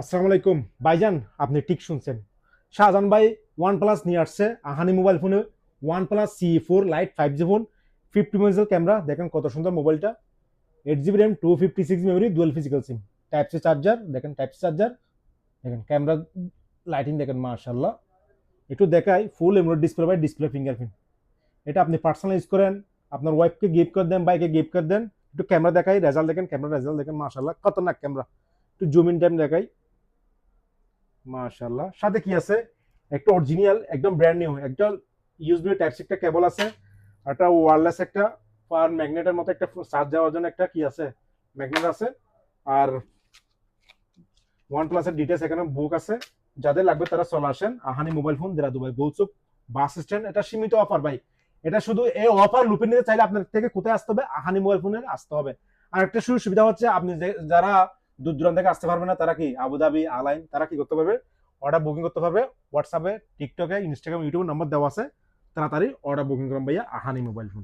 আসসালামু আলাইকুম ভাইজান, আপনি ঠিক শুনছেন। শাহজাহান ভাই ওয়ান প্লাস নিয়ে আসছে আহানি মোবাইল ফোনে। OnePlus CE4 lite 5G phone, 50 megapixel camera, দেখেন কত সুন্দর মোবাইলটা। 8 GB RAM, 256 memory, dual physical SIM, type C charger, দেখেন টাইপ সি চার্জার, দেখেন ক্যামেরা লাইটিং দেখেন মাশাআল্লাহ। একটু দেখাই, full AMOLED display by display fingerprint. এটা আপনি পার্সোনাল ইউজ করেন, আপনার ওয়াইফকে গিফট করে দেন, বাইকে গিফট করে দেন। একটু ক্যামেরা দেখাই, রেজাল্ট দেখেন, ক্যামেরা রেজাল্ট দেখেন মাশাআল্লাহ, খতরনাক ক্যামেরা। একটু জুম ইন টাইম দেখাই, মাশাআল্লাহ। সাথে কি আছে, একটা অরিজিনাল একদম ব্র্যান্ড নিউ একটা ইউএসবি টাইপ সি একটা কেবল আছে, একটা ওয়্যারলেস একটা পাওয়ার ম্যাগনেটের মতো একটা চার্জ দেওয়ার জন্য একটা কি আছে, ম্যাগনেট আছে। আর ওয়ান প্লাসের ডিটেলস এখানে বুক আছে। যাদের লাগবে তারা চলে আসেন Ahani mobile phone, Deira Dubai গোলচুক বাস স্ট্যান্ড। এটা সীমিত অফার ভাই, এটা শুধু এই অফার লুপে নিতে চাইলে আপনার থেকে কোথায় আসতে হবে, আহানি মোবাইল ফোনে আসতে হবে। আর একটা সুযোগ সুবিধা হচ্ছে, আপনি যারা দূর দূরান্ত থেকে আসতে পারবে না, তারা কি আবুধাবি আলাইন, তারা কি করতে পারবে, অর্ডার বুকিং করতে পারবে। হোয়াটসঅ্যাপে, টিকটকে, ইনস্টাগ্রাম, ইউটিউব নাম্বার দেওয়া আছে। তাড়াতাড়ি অর্ডার বুকিং করুন ভাইয়া, আহানি মোবাইল ফোন।